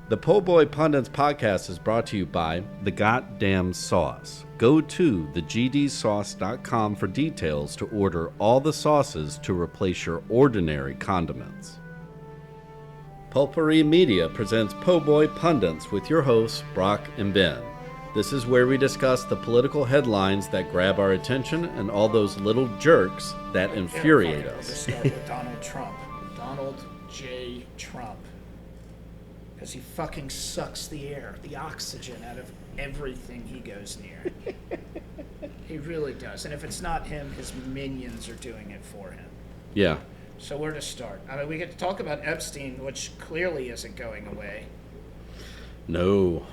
The Po' Boy Pundits podcast is brought to you by The Goddamn Sauce. Go to thegdsauce.com for details to order all the sauces to replace your ordinary condiments. Pulpery Media presents Po' Boy Pundits with your hosts, Brock and Ben. This is where we discuss the political headlines that grab our attention and all those little jerks that infuriate us. Let's start with Donald Trump. Donald J. Trump. Because he fucking sucks the air, the oxygen out of everything he goes near. He really does. And if it's not him, his minions are doing it for him. Yeah. So where to start? I mean, we get to talk about Epstein, which clearly isn't going away. No.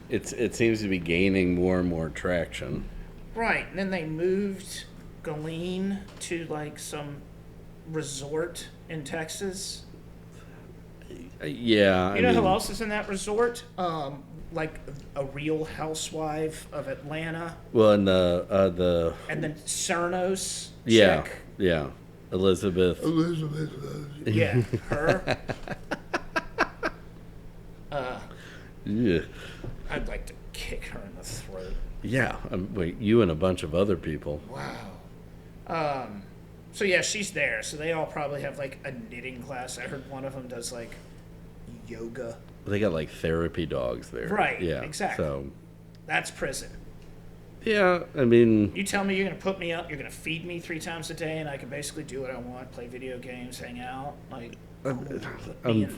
It seems to be gaining more and more traction. Right. And then they moved Ghislaine to like some resort in Texas. Yeah. You know who else is in that resort? Like a Real Housewife of Atlanta. Well, and the and then Cernos. Yeah, chick. yeah. Elizabeth. Yeah, her. Yeah. I'd like to kick her in the throat. Yeah. Wait, you and a bunch of other people. Wow. So yeah, she's there. So they all probably have like a knitting class. I heard one of them does like yoga. They got like therapy dogs there. Right. Yeah. Exactly. So. That's prison. Yeah, I mean. You tell me you're going to put me up, you're going to feed me 3 times a day, and I can basically do what I want, play video games, hang out. Like,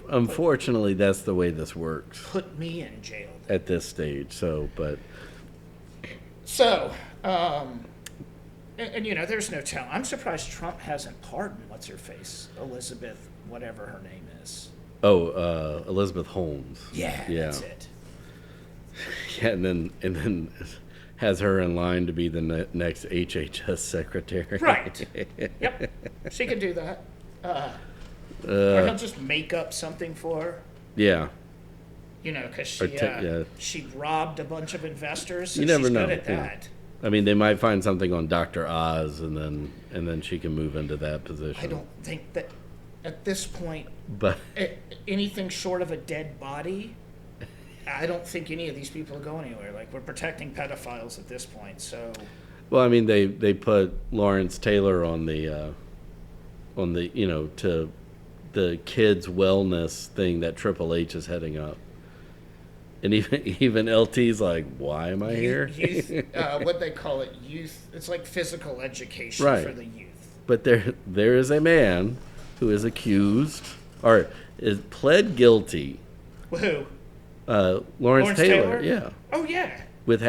unfortunately, that's the way this works. Put me in jail. At this stage, so, but. So, and you know, there's no telling. I'm surprised Trump hasn't pardoned what's-her-face, Elizabeth, whatever her name is. Oh, Elizabeth Holmes. Yeah, that's it. Yeah, and then has her in line to be the next HHS secretary. Right. Yep. She can do that. Or he'll just make up something for her. Yeah. You know, because she robbed a bunch of investors. So you never know. Good at that. I mean, they might find something on Dr. Oz, and then she can move into that position. I don't think that at this point, but anything short of a dead body, I don't think any of these people will go anywhere. Like, we're protecting pedophiles at this point, so. Well, I mean, they put Lawrence Taylor on the to the kids' wellness thing that Triple H is heading up. And even LT's like, why am I here? Youth, what they call it, youth. It's like physical education for the youth. But there is a man who is accused or is pled guilty. Who? Lawrence Taylor. Yeah. Oh yeah. With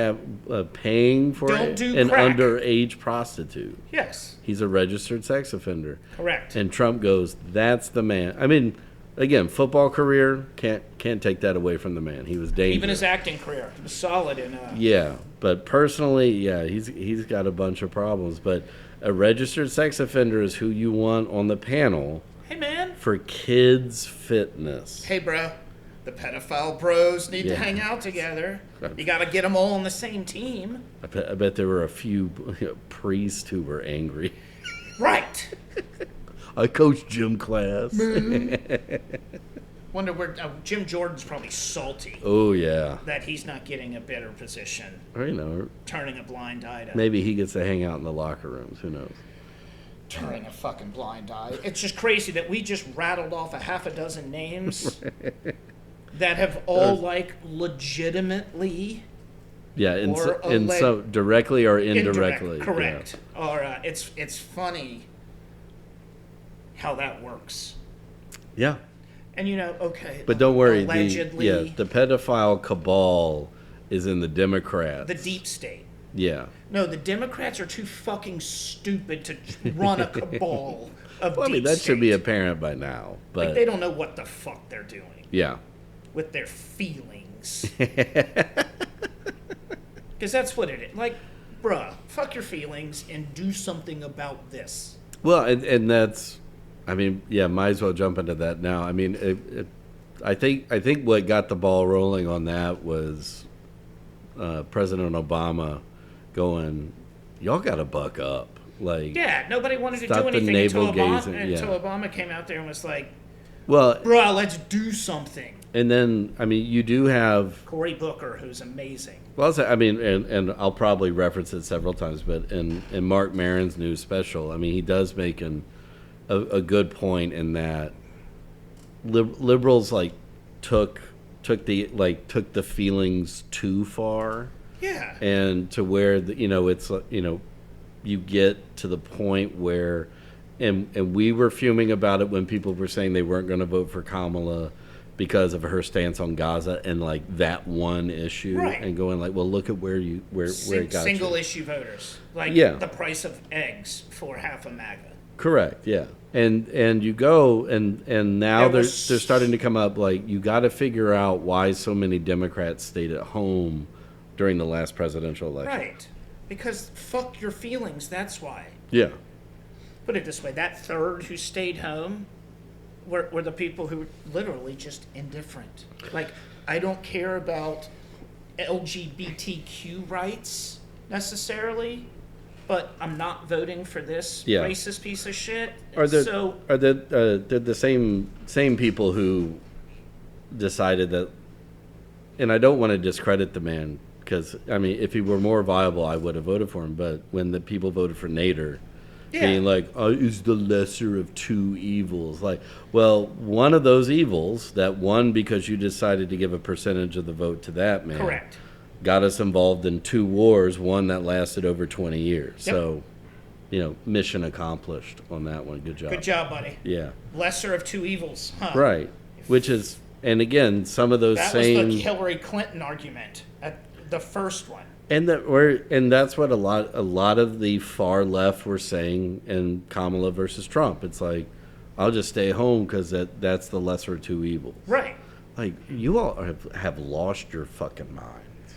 paying for an underage prostitute. Yes. He's a registered sex offender. Correct. And Trump goes, "That's the man." I mean, again, football career can't take that away from the man. He was dangerous. Even his acting career, he was solid in. Yeah, but personally, yeah, he's got a bunch of problems. But a registered sex offender is who you want on the panel. Hey man. For kids' fitness. Hey bro, the pedophile bros need to hang out together. You got to get them all on the same team. I bet there were a few priests who were angry. Right. I coach gym class. Wonder where Jim Jordan's probably salty. Oh yeah. That he's not getting a better position. Or, turning a blind eye to. Maybe he gets to hang out in the locker rooms. Who knows? Turning a fucking blind eye. It's just crazy that we just rattled off a half a dozen names that have all like legitimately. Yeah, in some directly or indirectly. Correct. Yeah. Or it's funny how that works. Yeah. And okay. But don't worry, allegedly, the pedophile cabal is in the Democrats. The deep state. Yeah. No, the Democrats are too fucking stupid to run a cabal of well, I mean, that should be apparent by now. But like, they don't know what the fuck they're doing. Yeah. With their feelings. Because that's what it is. Like, bruh, fuck your feelings and do something about this. Well, and that's, I mean, yeah, might as well jump into that now. I mean, I think what got the ball rolling on that was President Obama going, y'all got to buck up. Like, yeah, nobody wanted to do anything until Obama came out there and was like, well, bro, let's do something. And then, I mean, you do have... Cory Booker, who's amazing. Well, I mean, and I'll probably reference it several times, but in Mark Maron's new special, I mean, he does make a good point in that liberals, like, took the feelings too far. Yeah. And to where, it's, you get to the point where, and we were fuming about it when people were saying they weren't going to vote for Kamala because of her stance on Gaza and like that one issue, right. And going like, well, look at where it got single you. issue voters, like the price of eggs for half a MAGA. Correct, yeah, and you go and now they're starting to come up like you got to figure out why so many Democrats stayed at home during the last presidential election, right? Because fuck your feelings, that's why. Yeah. Put it this way: that third who stayed home were the people who were literally just indifferent. Like, I don't care about LGBTQ rights necessarily, but I'm not voting for this racist piece of shit. Are the same people who decided that? And I don't want to discredit the man because I mean, if he were more viable, I would have voted for him. But when the people voted for Nader. Yeah. Being like, is the lesser of two evils. Like, well, one of those evils, that one because you decided to give a percentage of the vote to that man. Correct. Got us involved in two wars, one that lasted over 20 years. Yep. So, mission accomplished on that one. Good job. Good job, buddy. Yeah. Lesser of two evils, huh? Right. Which is, and again, some of those that was the Hillary Clinton argument at the first one. And that's what a lot of the far left were saying in Kamala versus Trump. It's like, I'll just stay home because that's the lesser of two evils. Right. Like, you all have lost your fucking minds.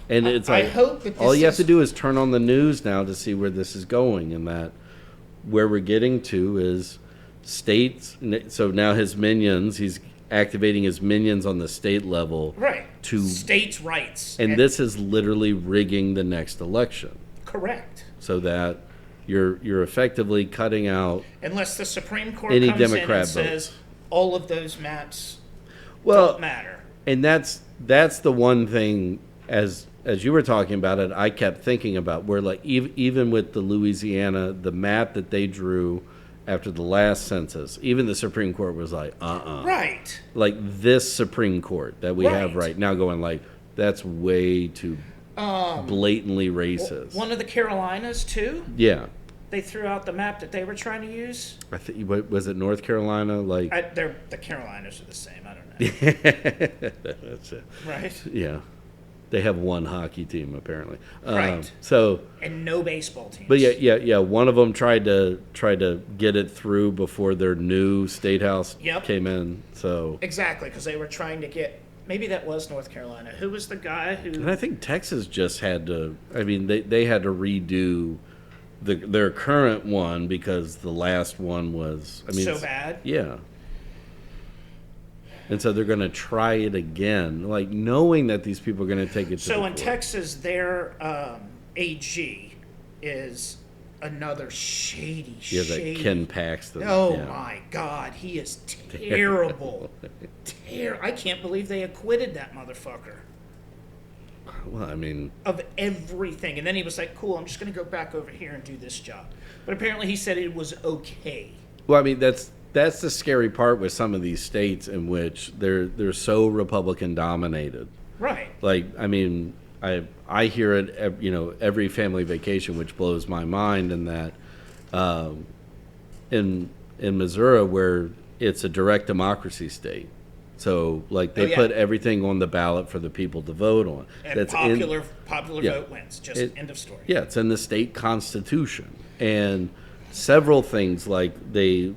And it's like, I hope that all you have to do is turn on the news now to see where this is going, and that where we're getting to is states. So now his minions, he's activating his minions on the state level, right? To states' rights, and this is literally rigging the next election. Correct. So that you're effectively cutting out unless the Supreme Court any comes Democrat in and says all of those maps don't matter. And that's the one thing as you were talking about it, I kept thinking about where like even with the Louisiana, the map that they drew. After the last census, even the Supreme Court was like, Right. Like this Supreme Court that we have right now going like, that's way too blatantly racist. One of the Carolinas, too? Yeah. They threw out the map that they were trying to use. I think, was it North Carolina? Like the Carolinas are the same. I don't know. That's it. Right? Yeah. They have one hockey team apparently, right? And no baseball teams. But yeah. One of them tried to get it through before their new state house came in. So exactly, because they were trying to get. Maybe that was North Carolina. Who was the guy who? And I think Texas just had to. I mean, they had to redo their current one because the last one was. I mean, so bad. Yeah. And so they're going to try it again, like knowing that these people are going to take it to the court. Texas, their AG is another shady. Like Ken Paxton. Oh, my God. He is terrible. I can't believe they acquitted that motherfucker. Well, I mean... Of everything. And then he was like, cool, I'm just going to go back over here and do this job. But apparently he said it was okay. Well, I mean, that's the scary part with some of these states in which they're so Republican dominated. Right. Like, I mean, I hear it, every family vacation, which blows my mind. In that, in Missouri, where it's a direct democracy state, so like they put everything on the ballot for the people to vote on. And that's popular vote wins. Just end of story. Yeah, it's in the state constitution, and several things like the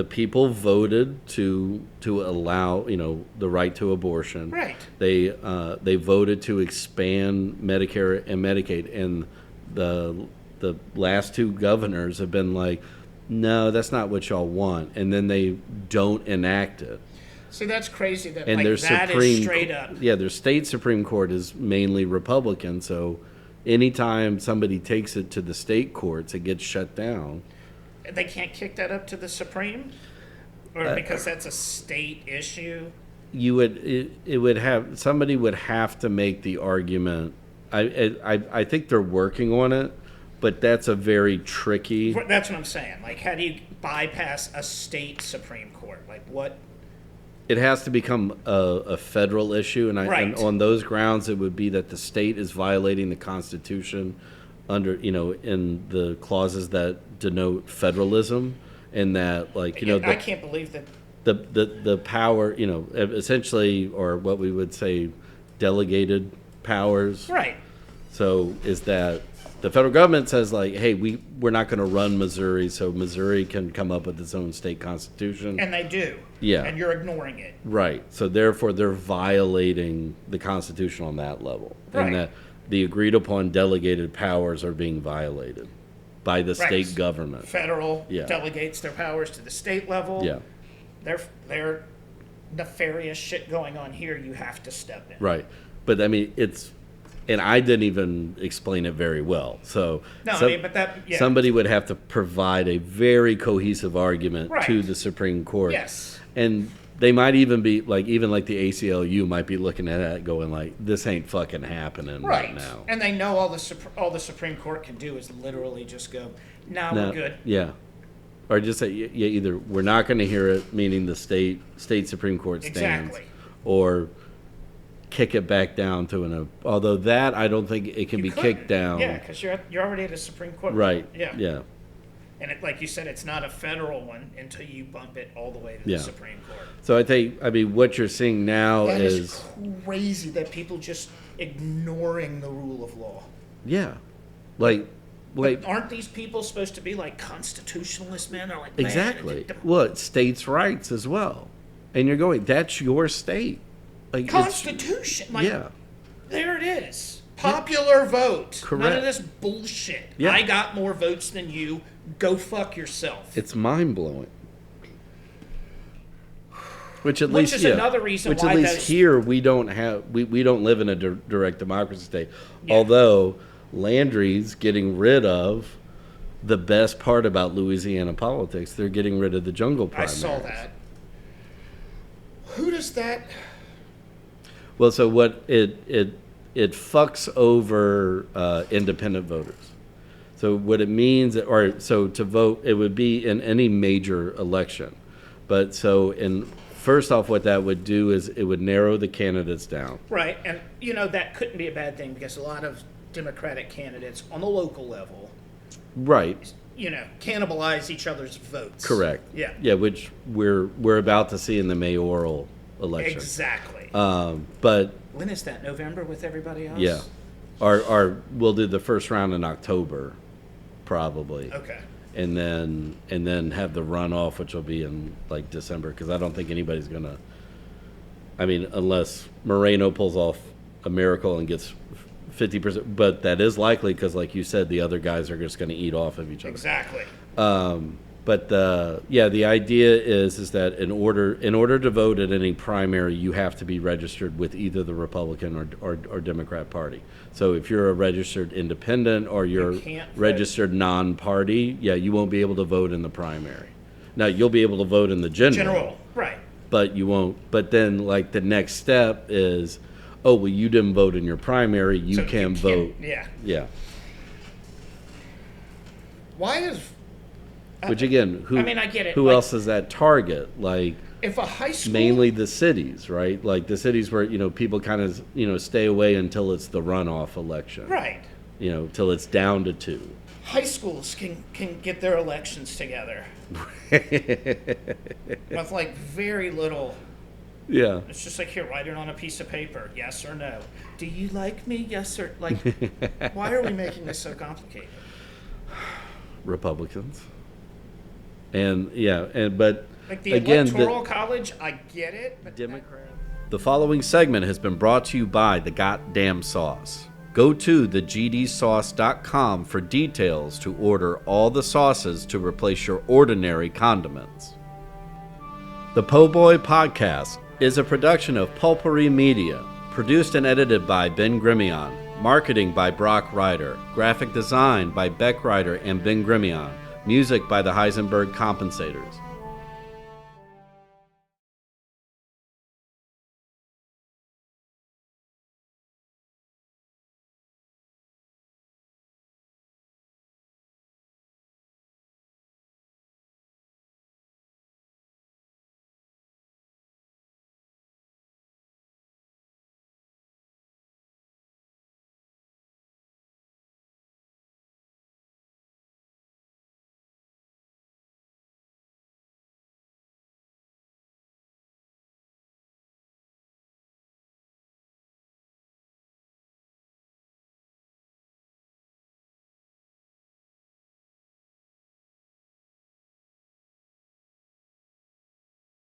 people voted to allow the right to abortion. Right. They voted to expand Medicare and Medicaid, and the last two governors have been like, no, that's not what y'all want, and then they don't enact it. See, that's crazy. That and like that is straight up. Yeah, their state Supreme Court is mainly Republican, so anytime somebody takes it to the state courts, it gets shut down. They can't kick that up to the Supreme? Or because that's a state issue? It would have, somebody would have to make the argument. I think they're working on it, but that's a very tricky. That's what I'm saying. Like, how do you bypass a state Supreme Court? Like, what? It has to become a federal issue, and Right. and on those grounds, it would be that the state is violating the Constitution under, in the clauses that denote federalism, and that, like, I can't believe that. the power, essentially, or what we would say, delegated powers. Right. So is that the federal government says, like, hey, we're not going to run Missouri, so Missouri can come up with its own state constitution. And they do. Yeah. And you're ignoring it. Right. So therefore, they're violating the Constitution on that level. Right. And that the agreed upon delegated powers are being violated by the state government. Federal Yeah. delegates their powers to the state level. Yeah. They're nefarious shit going on here. You have to step in. Right. But I mean, and I didn't even explain it very well. So No, somebody would have to provide a very cohesive argument Right. to the Supreme Court. Yes. And they might even be like, even like the ACLU might be looking at it going like, this ain't fucking happening right now. And they know all the Supreme Court can do is literally just go, no, we're good. Yeah. Or just say, yeah, either we're not going to hear it, meaning the state Supreme Court stands, Exactly. or kick it back down to although that I don't think it can be kicked down. Yeah, because you're already at a Supreme Court. Right. Yeah. And like you said, it's not a federal one until you bump it all the way to the Supreme Court. So I mean, what you're seeing now That is is crazy that people just ignoring the rule of law. Yeah. Like, aren't these people supposed to be like constitutionalists, man? They're like, exactly. Well, it's states' rights as well. And you're going, that's your state. Like, Constitution. Like, yeah. There it is. Popular vote. Correct. None of this bullshit. Yeah. I got more votes than you. Go fuck yourself. It's mind-blowing. Which is another reason which why at least here we don't live in a direct democracy state. Yeah. Although Landry's getting rid of the best part about Louisiana politics. They're getting rid of the jungle primaries. I saw that. Who does that? Well, so what it fucks over independent voters. So what it means, so to vote, it would be in any major election. But first off, what that would do is it would narrow the candidates down. Right, and that couldn't be a bad thing because a lot of Democratic candidates on the local level, right, cannibalize each other's votes. Correct. Yeah. Yeah, which we're about to see in the mayoral election. Exactly. But when is that? November with everybody else? yeah, we'll do the first round in October, probably. Okay. And then have the runoff, which will be in like December, because I don't think anybody's gonna. I mean, unless Moreno pulls off a miracle and gets 50%, but that is likely because, like you said, the other guys are just going to eat off of each other. Exactly. But the idea is that in order to vote at any primary, you have to be registered with either the Republican or Democrat Party. So if you're a registered independent or you're registered non-party, you won't be able to vote in the primary. Now you'll be able to vote in the general, right? But you won't. But then, like, the next step is, oh well, you didn't vote in your primary, you can vote. Yeah. Why is? Which again, I get it. Who else is that target? Like, if a high school, mainly the cities, right? Like the cities where people kind of stay away until it's the runoff election, right? Till it's down to 2. High schools can get their elections together with like very little. Yeah. It's just like, here, write it on a piece of paper, yes or no. Do you like me? Yes or like. Why are we making this so complicated? Republicans. But like the again, electoral college, I get it. But Democrat. The following segment has been brought to you by the Goddamn Sauce. Go to thegdsauce.com for details to order all the sauces to replace your ordinary condiments. The Po' Boy Podcast is a production of Pulpery Media, produced and edited by Ben Grimion, marketing by Brock Ryder, graphic design by Beck Ryder and Ben Grimion, music by the Heisenberg Compensators.